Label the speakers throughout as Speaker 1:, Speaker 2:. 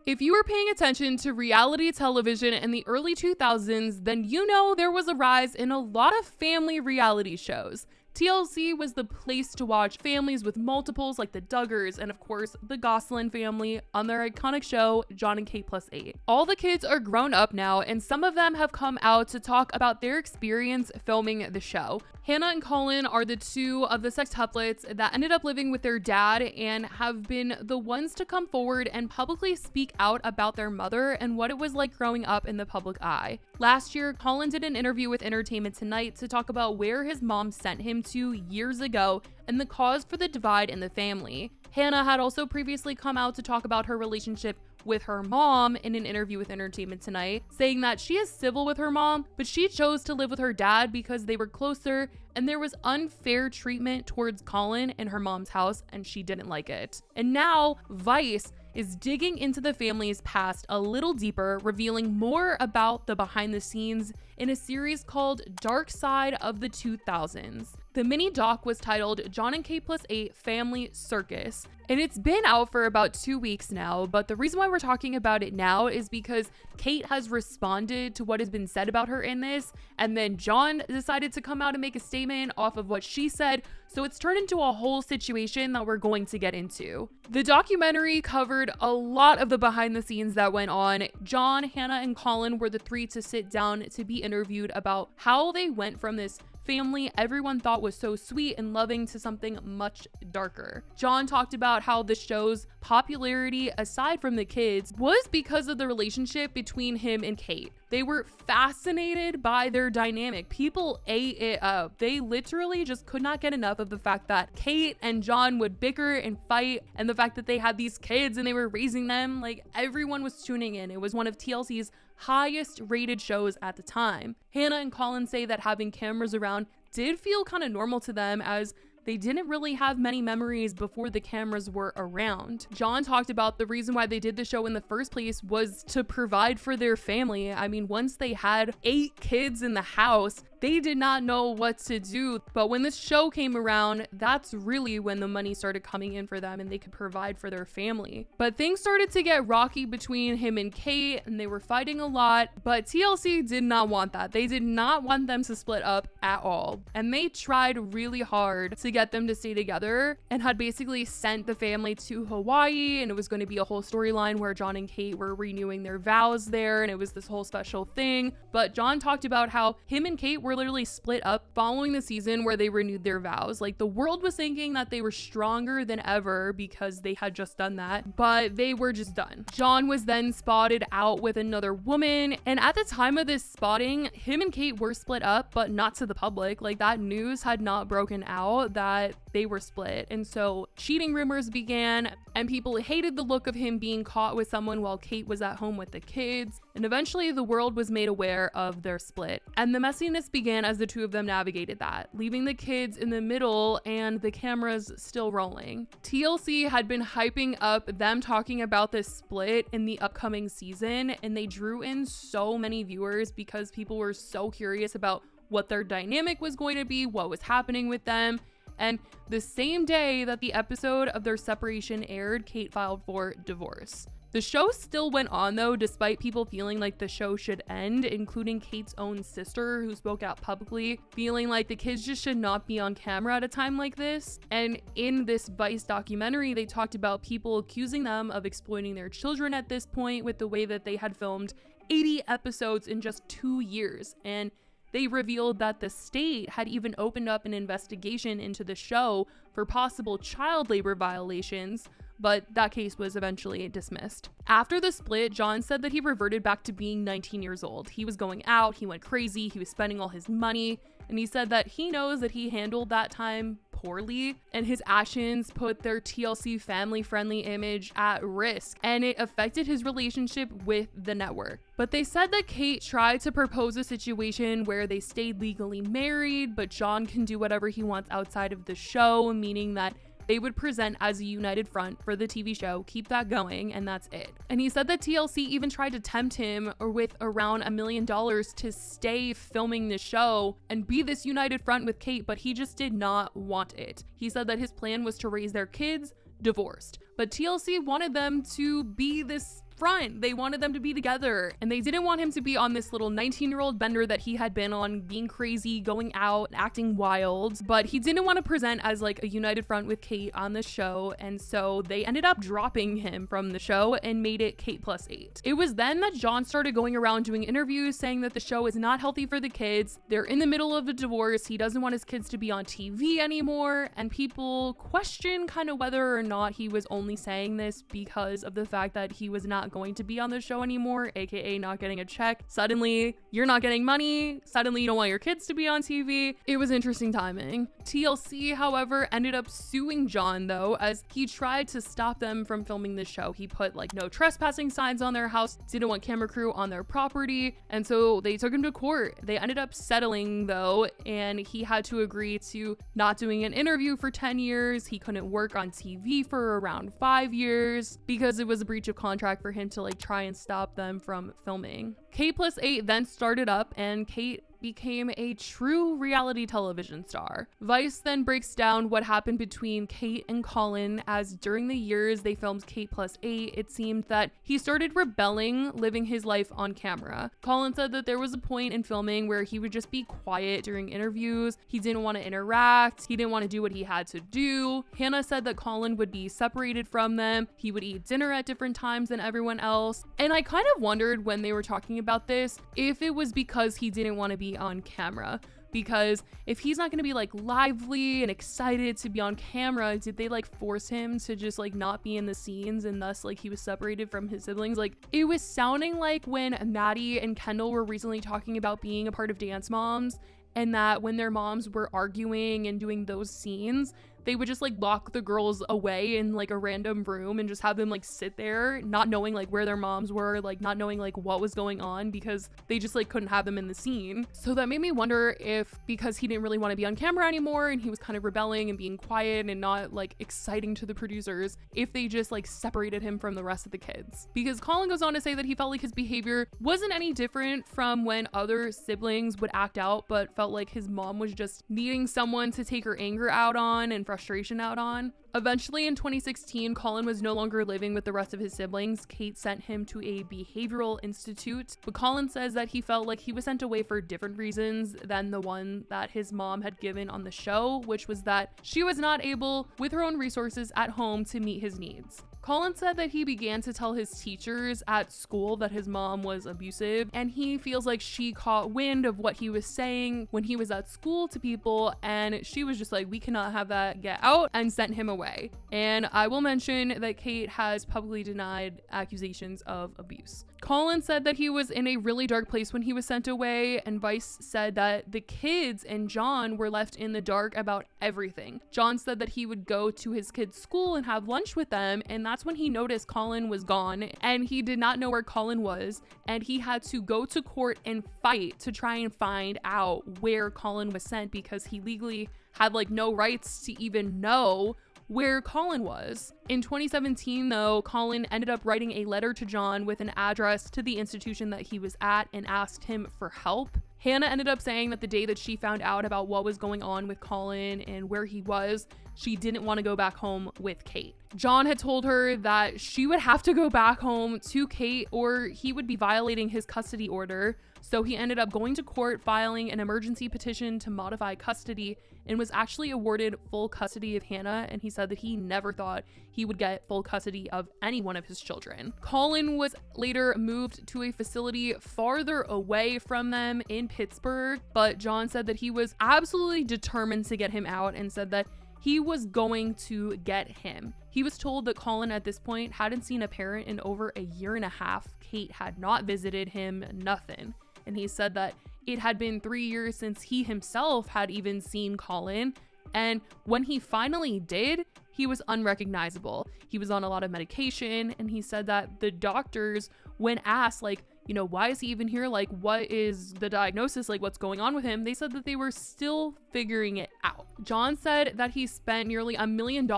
Speaker 1: If you were paying attention to reality television in the early 2000s, then you know there was a rise in a lot of family reality shows. TLC was the place to watch families with multiples like the Duggars and of course the GOSSELIN family on their iconic show Jon and Kate Plus 8. All the kids are grown up now and some of them have come out to talk about their experience filming the show. Hannah and Colin are the two of the sextuplets that ended up living with their dad and have been the ones to come forward and publicly speak out about their mother and what it was like growing up in the public eye. Last year, Colin did an interview with Entertainment Tonight to talk about where his mom sent him to years ago and the cause for the divide in the family. Hannah had also previously come out to talk about her relationship with her mom in an interview with Entertainment Tonight, saying that she is civil with her mom, but she chose to live with her dad because they were closer and there was unfair treatment towards Colin in her mom's house and she didn't like it. And now Vice is digging into the family's past a little deeper, revealing more about the behind the scenes in a series called Dark Side of the 2000s. The mini doc was titled Jon and Kate Plus 8 Family Circus, and it's been out for about 2 weeks now, but the reason why we're talking about it now is because Kate has responded to what has been said about her in this, and then Jon decided to come out and make a statement off of what she said, so it's turned into a whole situation that we're going to get into. The documentary covered a lot of the behind the scenes that went on. Jon, Hannah, and Colin were the three to sit down to be interviewed about how they went from this family everyone thought was so sweet and loving to something much darker. Jon talked about how the show's popularity, aside from the kids, was because of the relationship between him and Kate. They were fascinated by their dynamic. People ate it up. They literally just could not get enough of the fact that Kate and Jon would bicker and fight, and the fact that they had these kids and they were raising them. Like, everyone was tuning in. It was one of TLC's highest rated shows at the time. Hannah and Colin say that having cameras around did feel kind of normal to them, as they didn't really have many memories before the cameras were around. Jon talked about the reason why they did the show in the first place was to provide for their family. I mean, once they had 8 kids in the house, they did not know what to do. But when this show came around, that's really when the money started coming in for them and they could provide for their family. But things started to get rocky between him and Kate, and they were fighting a lot, but TLC did not want that. They did not want them to split up at all. And they tried really hard to get them to stay together and had basically sent the family to Hawaii, and it was going to be a whole storyline where Jon and Kate were renewing their vows there, and it was this whole special thing. But Jon talked about how him and Kate were literally split up following the season where they renewed their vows. Like, the world was thinking that they were stronger than ever because they had just done that, but they were just done. Jon was then spotted out with another woman, and at the time of this spotting, him and Kate were split up, but not to the public. Like, that news had not broken out that they were split, and so cheating rumors began, and people hated the look of him being caught with someone while Kate was at home with the kids, and eventually the world was made aware of their split. And the messiness began as the two of them navigated that, leaving the kids in the middle and the cameras still rolling. TLC had been hyping up them talking about this split in the upcoming season, and they drew in so many viewers because people were so curious about what their dynamic was going to be, what was happening with them. And the same day that the episode of their separation aired, Kate filed for divorce. The show still went on though, despite people feeling like the show should end, including Kate's own sister, who spoke out publicly, feeling like the kids just should not be on camera at a time like this. And in this Vice documentary, they talked about people accusing them of exploiting their children at this point with the way that they had filmed 80 episodes in just 2 years. And they revealed that the state had even opened up an investigation into the show for possible child labor violations, but that case was eventually dismissed. After the split, Jon said that he reverted back to being 19 years old. He was going out, he went crazy, he was spending all his money, and he said that he knows that he handled that time poorly, and his actions put their TLC family-friendly image at risk, and it affected his relationship with the network. But they said that Kate tried to propose a situation where they stayed legally married, but Jon can do whatever he wants outside of the show, meaning that they would present as a united front for the TV show, keep that going, and that's it. And he said that TLC even tried to tempt him with around $1 million to stay filming the show and be this united front with Kate, but he just did not want it. He said that his plan was to raise their kids divorced, but TLC wanted them to be this front. They wanted them to be together, and they didn't want him to be on this little 19-year-old bender that he had been on, being crazy, going out, acting wild. But he didn't want to present as like a united front with Kate on the show, and so they ended up dropping him from the show and made it Kate+8. It was then that John started going around doing interviews saying that the show is not healthy for the kids. They're in the middle of a divorce. He doesn't want his kids to be on TV anymore, and people question kind of whether or not he was only saying this because of the fact that he was not going to be on the show anymore, aka not getting a check. Suddenly you're not getting money, suddenly you don't want your kids to be on TV. It was interesting timing. TLC, however, ended up suing John though, as he tried to stop them from filming the show. He put like no trespassing signs on their house, didn't want camera crew on their property, and so they took him to court. They ended up settling though, and he had to agree to not doing an interview for 10 years. He couldn't work on TV for around 5 years because it was a breach of contract for him to like try and stop them from filming. Kate+8 then started up, and Kate became a true reality television star. Vice then breaks down what happened between Kate and Colin, as during the years they filmed Kate+8, it seemed that he started rebelling, living his life on camera. Colin said that there was a point in filming where he would just be quiet during interviews. He didn't want to interact. He didn't want to do what he had to do. Hannah said that Colin would be separated from them. He would eat dinner at different times than everyone else. And I kind of wondered when they were talking about this, if it was because he didn't want to be on camera, because if he's not going to be like lively and excited to be on camera, did they like force him to just like not be in the scenes, and thus like he was separated from his siblings? Like, it was sounding like when Maddie and Kendall were recently talking about being a part of Dance Moms, and that when their moms were arguing and doing those scenes, they would just like lock the girls away in like a random room and just have them like sit there, not knowing like where their moms were, like not knowing like what was going on, because they just like couldn't have them in the scene. So that made me wonder if because he didn't really want to be on camera anymore and he was kind of rebelling and being quiet and not like exciting to the producers, if they just like separated him from the rest of the kids. Because Colin goes on to say that he felt like his behavior wasn't any different from when other siblings would act out, but felt like his mom was just needing someone to take her anger out on and frustration out on. Eventually in 2016, Colin was no longer living with the rest of his siblings. Kate sent him to a behavioral institute, but Colin says that he felt like he was sent away for different reasons than the one that his mom had given on the show, which was that she was not able, with her own resources at home, to meet his needs. Colin said that he began to tell his teachers at school that his mom was abusive, and he feels like she caught wind of what he was saying when he was at school to people, and she was just like, we cannot have that get out, and sent him away. And I will mention that Kate has publicly denied accusations of abuse. Colin said that he was in a really dark place when he was sent away, and Vice said that the kids and John were left in the dark about everything. John said that he would go to his kids' school and have lunch with them, and that's when he noticed Colin was gone, and he did not know where Colin was, and he had to go to court and fight to try and find out where Colin was sent, because he legally had like no rights to even know where Colin was. In 2017 though, Colin ended up writing a letter to John with an address to the institution that he was at and asked him for help. Hannah ended up saying that the day that she found out about what was going on with Colin and where he was, she didn't want to go back home with Kate. John had told her that she would have to go back home to Kate or he would be violating his custody order. So he ended up going to court, filing an emergency petition to modify custody, and was actually awarded full custody of Hannah, and he said that he never thought he would get full custody of any one of his children. Colin was later moved to a facility farther away from them in Pittsburgh, but John said that he was absolutely determined to get him out and said that he was going to get him. He was told that Colin at this point hadn't seen a parent in over a year and a half. Kate had not visited him, nothing. And he said that it had been 3 years since he himself had even seen Colin. And when he finally did, he was unrecognizable. He was on a lot of medication. And he said that the doctors, when asked, like, you know, why is he even here? Like, what is the diagnosis? Like, what's going on with him? They said that they were still figuring it out. John said that he spent nearly $1 million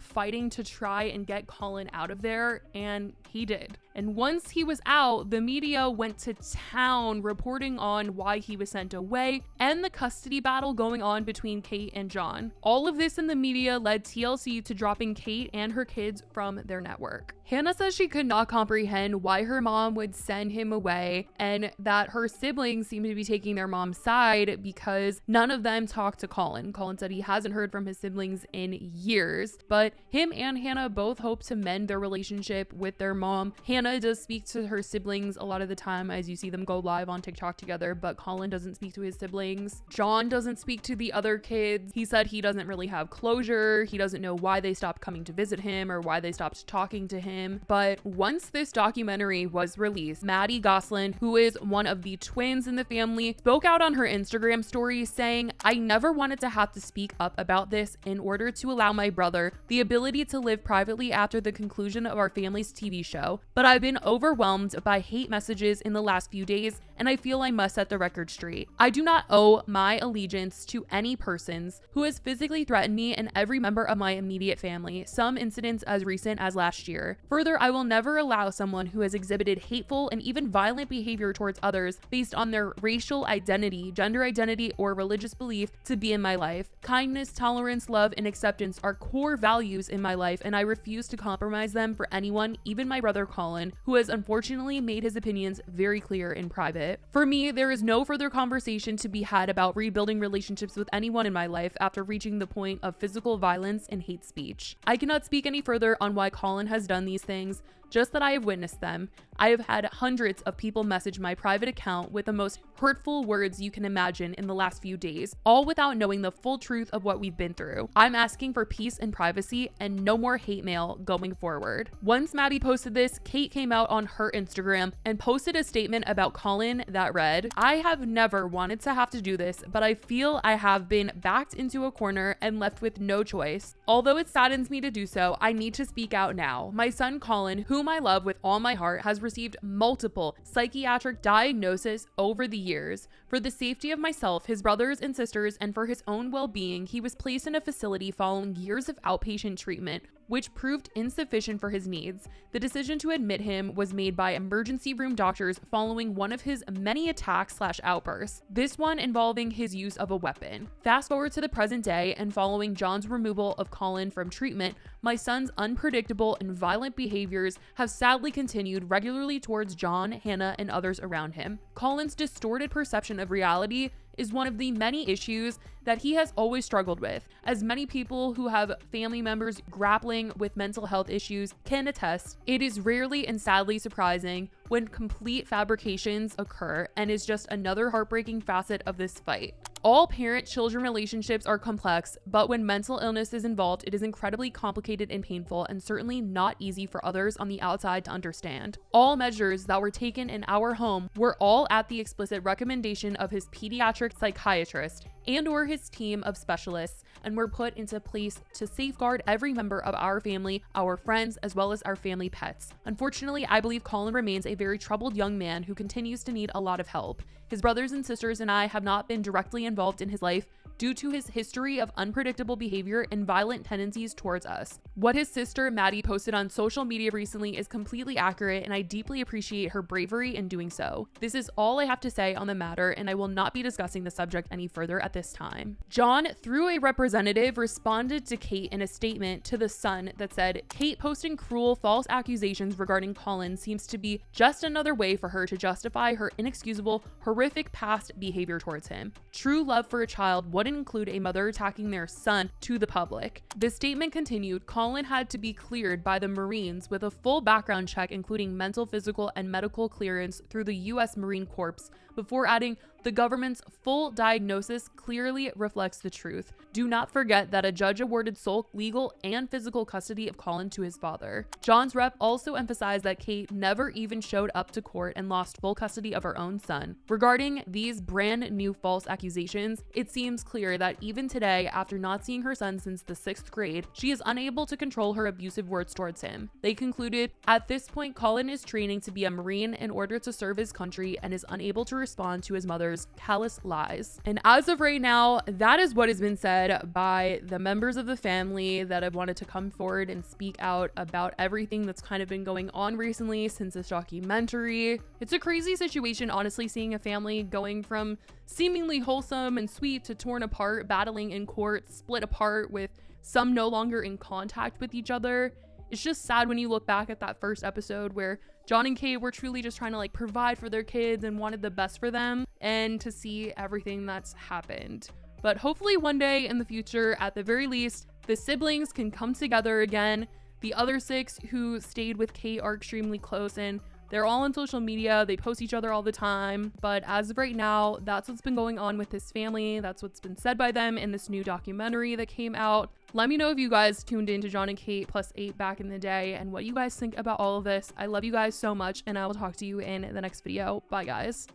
Speaker 1: fighting to try and get Colin out of there, and he did. And once he was out, the media went to town reporting on why he was sent away and the custody battle going on between Kate and John. All of this in the media led TLC to dropping Kate and her kids from their network. Hannah says she could not comprehend why her mom would send him away and that her siblings seem to be taking their mom's side because none of them talked to Colin. Colin said he hasn't heard from his siblings in years, but him and Hannah both hope to mend their relationship with their mom. Hannah does speak to her siblings a lot of the time as you see them go live on TikTok together, but Colin doesn't speak to his siblings. John doesn't speak to the other kids. He said he doesn't really have closure. He doesn't know why they stopped coming to visit him or why they stopped talking to him. But once this documentary was released, Maddie GOSSELIN, who is one of the twins in the family, spoke out on her Instagram story saying, "I never wanted to have to speak up about this in order to allow my brother the ability to live privately after the conclusion of our family's TV show, but I've been overwhelmed by hate messages in the last few days, and I feel I must set the record straight. I do not owe my allegiance to any persons who has physically threatened me and every member of my immediate family, some incidents as recent as last year. Further, I will never allow someone who has exhibited hateful and even violent behavior towards others based on their racial identity, gender identity, or religious belief to be in my life. Kindness, tolerance, love, and acceptance are core values in my life, and I refuse to compromise them for anyone, even my brother Colin, who has unfortunately made his opinions very clear in private. For me, there is no further conversation to be had about rebuilding relationships with anyone in my life after reaching the point of physical violence and hate speech. I cannot speak any further on why Colin has done these things, just that I have witnessed them. I have had hundreds of people message my private account with the most hurtful words you can imagine in the last few days, all without knowing the full truth of what we've been through. I'm asking for peace and privacy and no more hate mail going forward." Once Maddie posted this, Kate came out on her Instagram and posted a statement about Colin that read, "I have never wanted to have to do this, but I feel I have been backed into a corner and left with no choice. Although it saddens me to do so, I need to speak out now. My son Colin, whom I love with all my heart, has received multiple psychiatric diagnoses over the years. For the safety of myself, his brothers and sisters, and for his own well-being, he was placed in a facility following years of outpatient treatment, which proved insufficient for his needs. The decision to admit him was made by emergency room doctors following one of his many attacks/outbursts, this one involving his use of a weapon. Fast forward to the present day, and following John's removal of Colin from treatment, my son's unpredictable and violent behaviors have sadly continued regularly towards John, Hannah, and others around him. Colin's distorted perception of reality is one of the many issues that he has always struggled with. As many people who have family members grappling with mental health issues can attest, it is rarely and sadly surprising when complete fabrications occur and is just another heartbreaking facet of this fight. All parent-children relationships are complex, but when mental illness is involved, it is incredibly complicated and painful, and certainly not easy for others on the outside to understand. All measures that were taken in our home were all at the explicit recommendation of his pediatric psychiatrist and/or his team of specialists, and were put into place to safeguard every member of our family, our friends, as well as our family pets. Unfortunately, I believe Colin remains a very troubled young man who continues to need a lot of help. His brothers and sisters and I have not been directly involved in his life due to his history of unpredictable behavior and violent tendencies towards us. What his sister Maddie posted on social media recently is completely accurate, and I deeply appreciate her bravery in doing so. This is all I have to say on the matter, and I will not be discussing the subject any further at this time. John, through a representative, responded to Kate in a statement to The Sun that said, "Kate posting cruel, false accusations regarding Colin seems to be just another way for her to justify her inexcusable, horrific past behavior towards him. True love for a child would include a mother attacking their son to the public." The statement continued, Colin had to be cleared by the Marines with a full background check, including mental, physical, and medical clearance through the U.S. Marine Corps, before adding, "The government's full diagnosis clearly reflects the truth. Do not forget that a judge awarded sole legal and physical custody of Colin to his father." John's rep also emphasized that Kate never even showed up to court and lost full custody of her own son. Regarding these brand new false accusations, it seems clear that even today, after not seeing her son since the 6th grade, she is unable to control her abusive words towards him. They concluded, "At this point, Colin is training to be a Marine in order to serve his country and is unable to respond to his mother's mother's callous lies. And as of right now, that is what has been said by the members of the family that have wanted to come forward and speak out about everything that's kind of been going on recently since this documentary. It's a crazy situation, honestly, seeing a family going from seemingly wholesome and sweet to torn apart, battling in court, split apart, with some no longer in contact with each other. It's just sad when you look back at that first episode where John and Kate were truly just trying to like provide for their kids and wanted the best for them, and to see everything that's happened. But hopefully one day in the future, at the very least, the siblings can come together again. The other 6 who stayed with Kate are extremely close, and they're all on social media. They post each other all the time. But as of right now, that's what's been going on with this family. That's what's been said by them in this new documentary that came out. Let me know if you guys tuned into John and Kate +8 back in the day and what you guys think about all of this. I love you guys so much, and I will talk to you in the next video. Bye, guys.